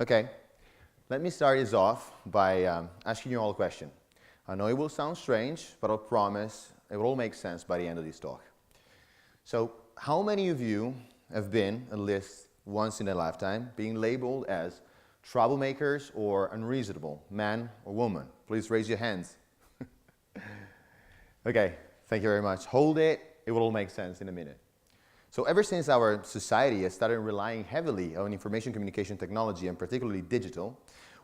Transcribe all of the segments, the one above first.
Okay, let me start this off by asking you all a question. I know it will sound strange, but I'll promise it will all make sense by the end of this talk. So, how many of you have been, at least once in a lifetime, being labeled as troublemakers or unreasonable, man or woman? Please raise your hands. Okay, thank you very much. Hold it, it will all make sense in a minute. So ever since our society has started relying heavily on information communication technology, and particularly digital,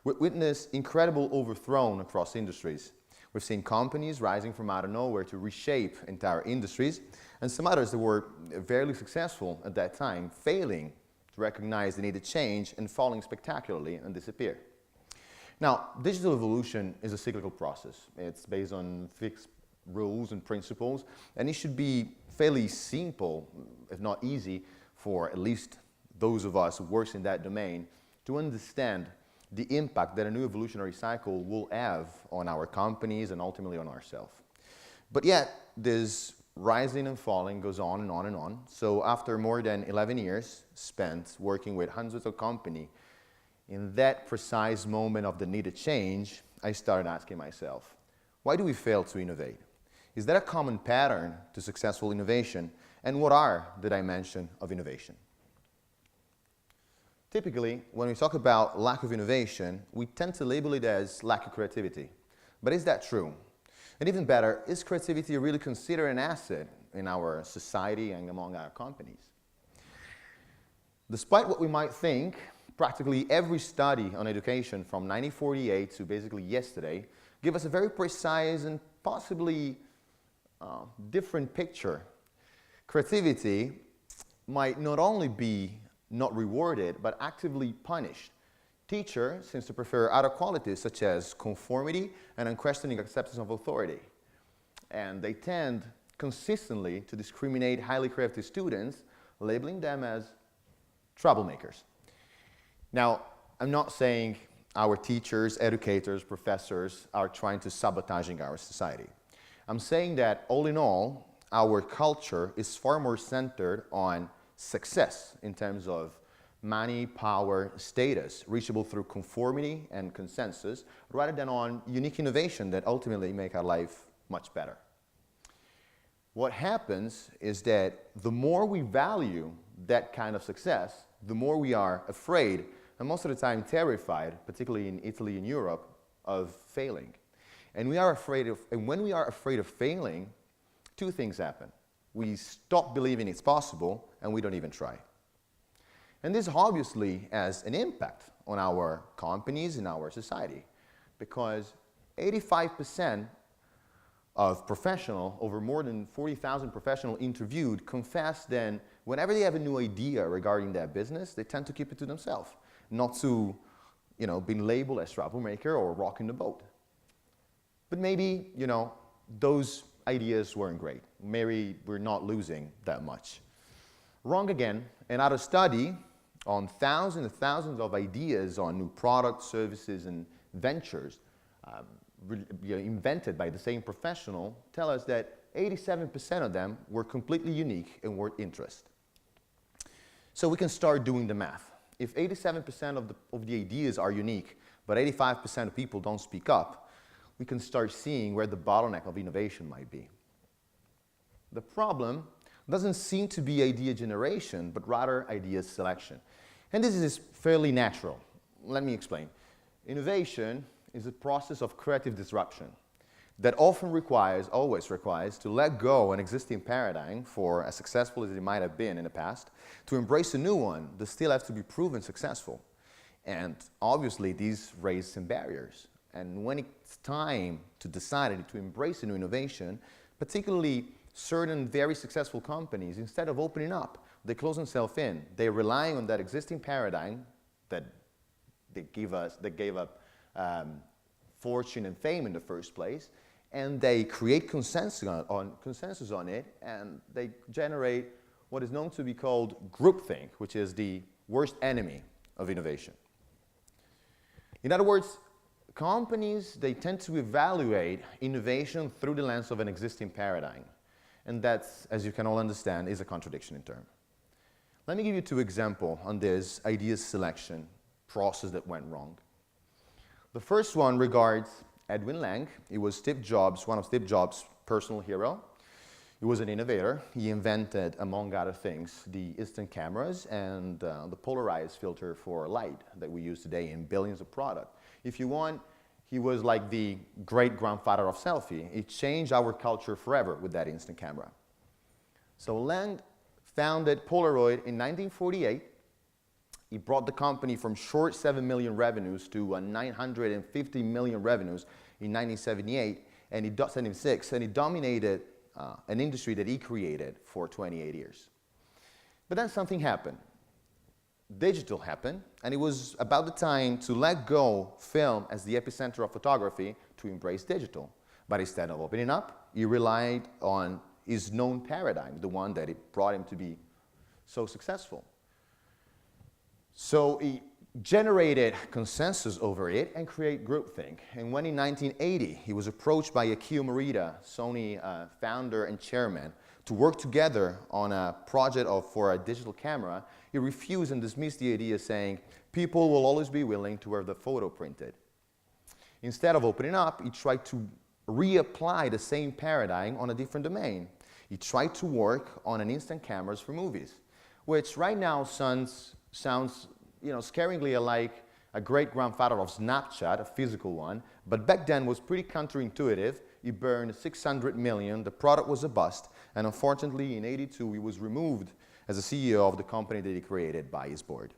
we've witnessed incredible overthrow across industries. We've seen companies rising from out of nowhere to reshape entire industries, and some others that were fairly successful at that time, failing to recognize the need to change and falling spectacularly and disappear. Now, digital evolution is a cyclical process. It's based on fixed rules and principles, and it should be fairly simple, if not easy, for at least those of us who work in that domain to understand the impact that a new evolutionary cycle will have on our companies and ultimately on ourselves. But yet, this rising and falling goes on and on and on. So after more than 11 years spent working with hundreds of companies, in that precise moment of the need to change, I started asking myself, why do we fail to innovate? Is that a common pattern to successful innovation? And what are the dimensions of innovation? Typically, when we talk about lack of innovation, we tend to label it as lack of creativity. But is that true? And even better, is creativity really considered an asset in our society and among our companies? Despite what we might think, practically every study on education from 1948 to basically yesterday give us a very precise and possibly different picture. Creativity might not only be not rewarded, but actively punished. Teachers seem to prefer other qualities such as conformity and unquestioning acceptance of authority. And they tend consistently to discriminate highly creative students, labeling them as troublemakers. Now, I'm not saying our teachers, educators, professors are trying to sabotaging our society. I'm saying that all in all, our culture is far more centered on success in terms of money, power, status, reachable through conformity and consensus, rather than on unique innovation that ultimately make our life much better. What happens is that the more we value that kind of success, the more we are afraid, and most of the time terrified, particularly in Italy and Europe, of failing. And when we are afraid of failing, two things happen. We stop believing it's possible, and we don't even try. And this obviously has an impact on our companies and our society, because 85% of professionals, over more than 40,000 professionals interviewed, confess that whenever they have a new idea regarding their business, they tend to keep it to themselves, not to, being labeled as troublemaker or rocking the boat. But maybe, those ideas weren't great. Maybe we're not losing that much. Wrong again. Another study on thousands and thousands of ideas on new products, services, and ventures invented by the same professional tell us that 87% of them were completely unique and worth interest. So we can start doing the math. If 87% of the ideas are unique, but 85% of people don't speak up, we can start seeing where the bottleneck of innovation might be. The problem doesn't seem to be idea generation, but rather idea selection. And this is fairly natural. Let me explain. Innovation is a process of creative disruption that often always requires, to let go an existing paradigm, for as successful as it might have been in the past, to embrace a new one that still has to be proven successful. And obviously, these raise some barriers. And when it's time to decide to embrace a new innovation, particularly certain very successful companies, instead of opening up, they close themselves in. They're relying on that existing paradigm that gave up fortune and fame in the first place, and they create consensus on it, and they generate what is known to be called groupthink, which is the worst enemy of innovation. In other words, companies, they tend to evaluate innovation through the lens of an existing paradigm. And that's, as you can all understand, is a contradiction in terms. Let me give you two examples on this idea selection process that went wrong. The first one regards Edwin Lang. He was Steve Jobs, one of Steve Jobs' personal hero. He was an innovator. He invented, among other things, the instant cameras and the polarized filter for light that we use today in billions of products. If you want, he was like the great-grandfather of selfie. He changed our culture forever with that instant camera. So Lang founded Polaroid in 1948. He brought the company from short 7 million revenues to 950 million revenues in 1978, and he dominated an industry that he created for 28 years. But then something happened. Digital happened, and it was about the time to let go film as the epicenter of photography to embrace digital. But instead of opening up, he relied on his known paradigm, the one that it brought him to be so successful. So he generated consensus over it and created groupthink. And when in 1980 he was approached by Akio Morita, Sony founder and chairman, to work together on a project for a digital camera, he refused and dismissed the idea, saying, people will always be willing to have the photo printed. Instead of opening up, he tried to reapply the same paradigm on a different domain. He tried to work on an instant cameras for movies, which right now sounds scaringly like a great-grandfather of Snapchat, a physical one, but back then was pretty counterintuitive. He burned 600 million, the product was a bust, and unfortunately in '82 he was removed as a CEO of the company that he created by his board.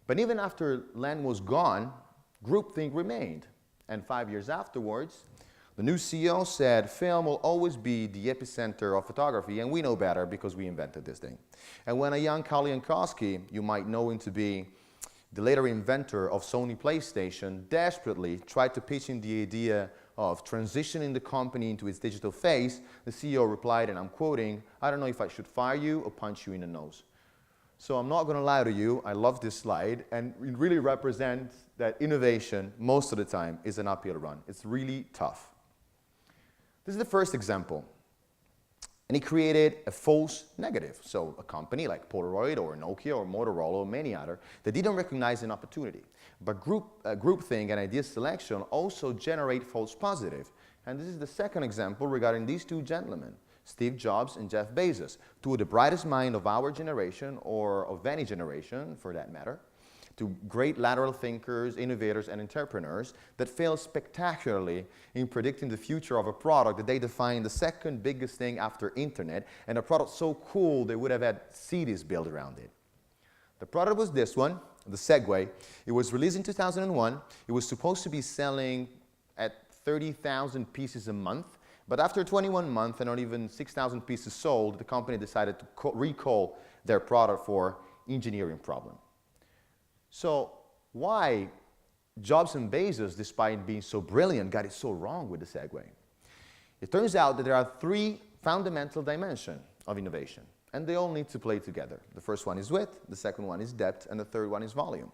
But even after Lang was gone, groupthink remained, and 5 years afterwards, the new CEO said, film will always be the epicenter of photography, and we know better because we invented this thing. And when a young Karl Jankowski, you might know him to be the later inventor of Sony PlayStation, desperately tried to pitch in the idea of transitioning the company into its digital phase, the CEO replied, and I'm quoting, "I don't know if I should fire you or punch you in the nose." So I'm not going to lie to you, I love this slide, and it really represents that innovation, most of the time, is an uphill run. It's really tough. This is the first example. And he created a false negative. So a company like Polaroid or Nokia or Motorola or many other that didn't recognize an opportunity. But groupthink and idea selection also generate false positive. And this is the second example regarding these two gentlemen, Steve Jobs and Jeff Bezos, two of the brightest minds of our generation, or of any generation for that matter, to great lateral thinkers, innovators, and entrepreneurs that fail spectacularly in predicting the future of a product that they define the second biggest thing after internet, and a product so cool they would have had cities built around it. The product was this one, the Segway. It was released in 2001. It was supposed to be selling at 30,000 pieces a month, but after 21 months and not even 6,000 pieces sold, the company decided to recall their product for engineering problem. So why Jobs and Bezos, despite being so brilliant, got it so wrong with the Segway? It turns out that there are three fundamental dimensions of innovation, and they all need to play together. The first one is width, the second one is depth, and the third one is volume.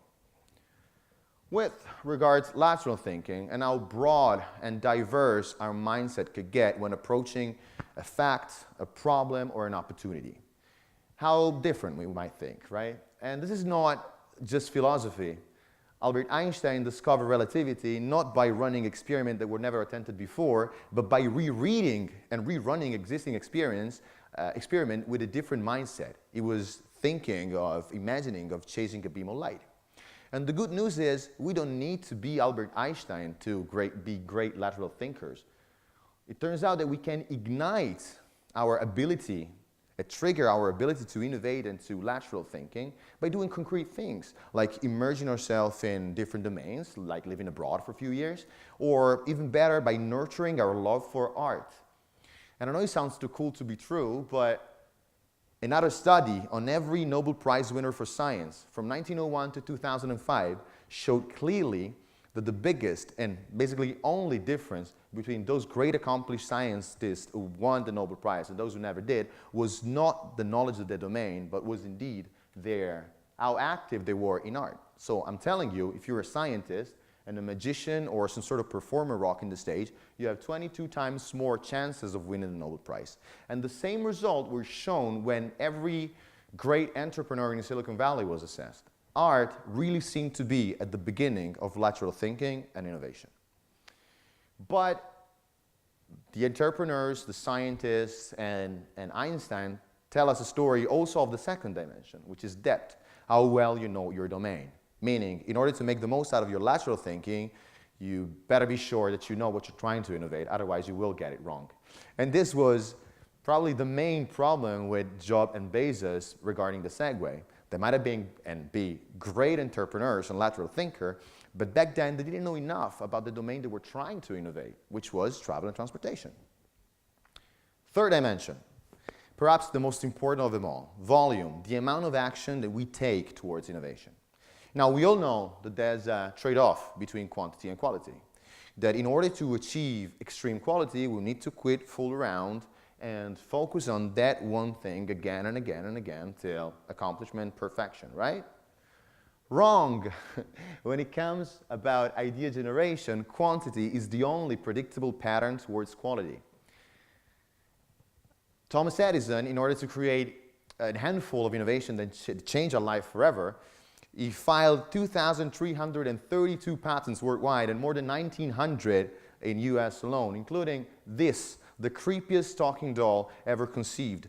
Width regards lateral thinking and how broad and diverse our mindset could get when approaching a fact, a problem, or an opportunity. How different we might think, right? And this is not just philosophy. Albert Einstein discovered relativity not by running experiments that were never attempted before, but by rereading and rerunning existing experiment with a different mindset. He was imagining of chasing a beam of light. And the good news is, we don't need to be Albert Einstein to be great lateral thinkers. It turns out that we can ignite our ability, trigger our ability to innovate and to lateral thinking by doing concrete things, like immersing ourselves in different domains, like living abroad for a few years, or even better, by nurturing our love for art. And I know it sounds too cool to be true, but another study on every Nobel Prize winner for science from 1901 to 2005 showed clearly that the biggest and basically only difference between those great accomplished scientists who won the Nobel Prize and those who never did was not the knowledge of their domain, but was indeed how active they were in art. So I'm telling you, if you're a scientist and a magician or some sort of performer rocking the stage, you have 22 times more chances of winning the Nobel Prize. And the same result was shown when every great entrepreneur in Silicon Valley was assessed. art really seemed to be at the beginning of lateral thinking and innovation. But the entrepreneurs, the scientists, and Einstein tell us a story also of the second dimension, which is depth, how well you know your domain. Meaning, in order to make the most out of your lateral thinking, you better be sure that you know what you're trying to innovate, otherwise you will get it wrong. And this was probably the main problem with Job and Bezos regarding the Segway. They might have been and be great entrepreneurs and lateral thinker, but back then they didn't know enough about the domain they were trying to innovate, which was travel and transportation. Third dimension, perhaps the most important of them all, volume, the amount of action that we take towards innovation. Now, we all know that there's a trade-off between quantity and quality, that in order to achieve extreme quality, we need to quit, fool around, and focus on that one thing again and again and again till accomplishment, perfection, right? Wrong. When it comes about idea generation, quantity is the only predictable pattern towards quality. Thomas Edison, in order to create a handful of innovation that changed our life forever, he filed 2,332 patents worldwide and more than 1,900 in US alone, including this, the creepiest talking doll ever conceived.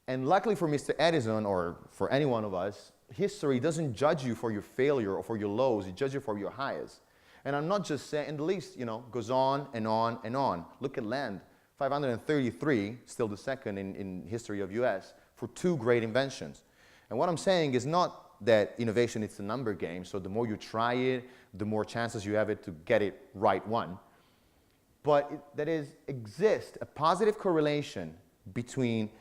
And luckily for Mr. Edison, or for any one of us, history doesn't judge you for your failure or for your lows, it judges you for your highs. And I'm not just saying, and the list, goes on and on and on. Look at land, 533, still the second in history of US, for two great inventions. And what I'm saying is not that innovation is a number game, so the more you try it, the more chances you have it to get it right one. But that exists a positive correlation between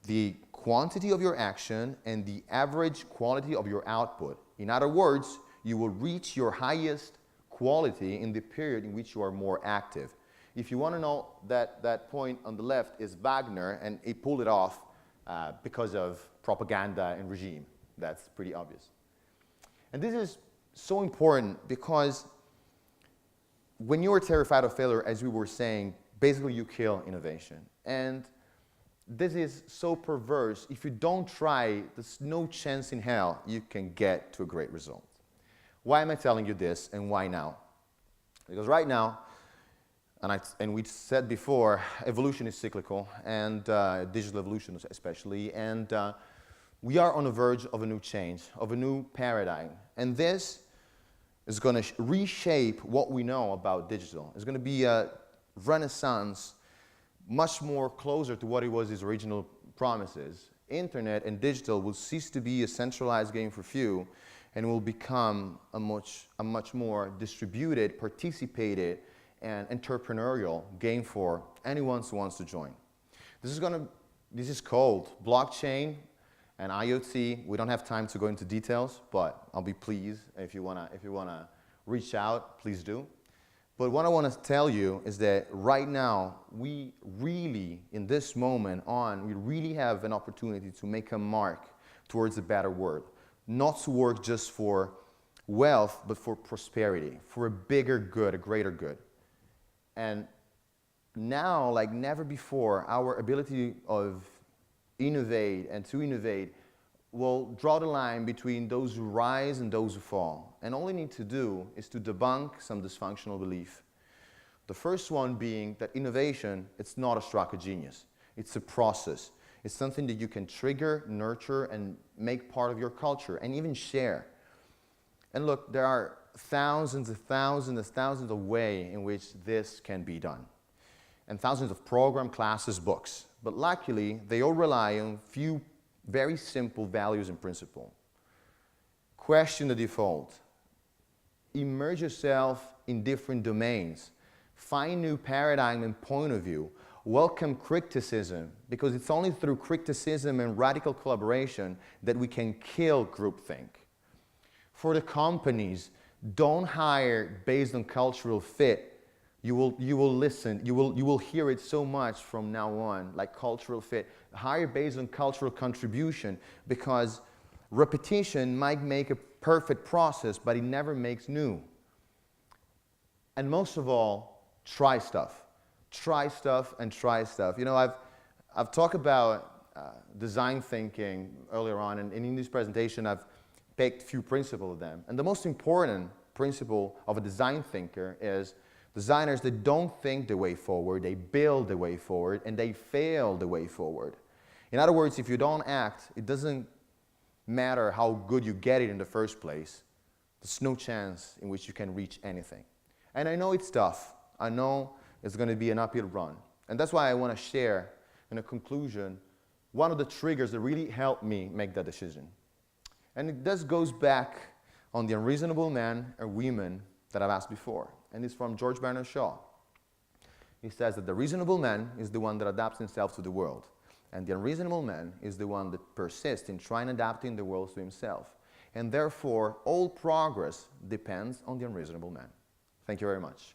the quantity of your action and the average quality of your output. In other words, you will reach your highest quality in the period in which you are more active. If you want to know that point on the left is Wagner, and he pulled it off because of propaganda and regime. That's pretty obvious. And this is so important because when you are terrified of failure, as we were saying, basically you kill innovation. And this is so perverse. If you don't try, there's no chance in hell you can get to a great result. Why am I telling you this and why now? Because right now, and we said before, evolution is cyclical, and digital evolution especially, and we are on the verge of a new change, of a new paradigm. And this is going to reshape what we know about digital. It's going to be a renaissance, much more closer to what it was its original promises. Internet and digital will cease to be a centralized game for few and will become a much more distributed, participated, and entrepreneurial game for anyone who wants to join. This is called blockchain and IoT. We don't have time to go into details, but I'll be pleased if you wanna reach out, please do. But what I want to tell you is that right now, we really, in this moment on, we really have an opportunity to make a mark towards a better world. Not to work just for wealth, but for prosperity, for a bigger good, a greater good. And now, like never before, our ability of innovate and to innovate will draw the line between those who rise and those who fall. And all we need to do is to debunk some dysfunctional belief. The first one being that innovation, it's not a stroke of genius. It's a process. It's something that you can trigger, nurture, and make part of your culture, and even share. And look, there are thousands of ways in which this can be done. And thousands of programs, classes, books. But luckily, they all rely on few very simple values and principles. Question the default. Immerse yourself in different domains. Find new paradigm and point of view. Welcome criticism, because it's only through criticism and radical collaboration that we can kill groupthink. For the companies, don't hire based on cultural fit. You will listen, you will hear it so much from now on, like cultural fit. Hire based on cultural contribution, because repetition might make a perfect process, but it never makes new. And most of all, try stuff. Try stuff and try stuff. You know, I've talked about design thinking earlier on, and in this presentation I've picked a few principles of them. And the most important principle of a design thinker is designers that don't think the way forward, they build the way forward, and they fail the way forward. In other words, if you don't act, it doesn't matter how good you get it in the first place. There's no chance in which you can reach anything. And I know it's tough. I know it's going to be an uphill run. And that's why I want to share, in a conclusion, one of the triggers that really helped me make that decision. And this goes back on the unreasonable men or women that I've asked before. And it's from George Bernard Shaw. He says that the reasonable man is the one that adapts himself to the world. And the unreasonable man is the one that persists in trying adapting the world to himself. And therefore, all progress depends on the unreasonable man. Thank you very much.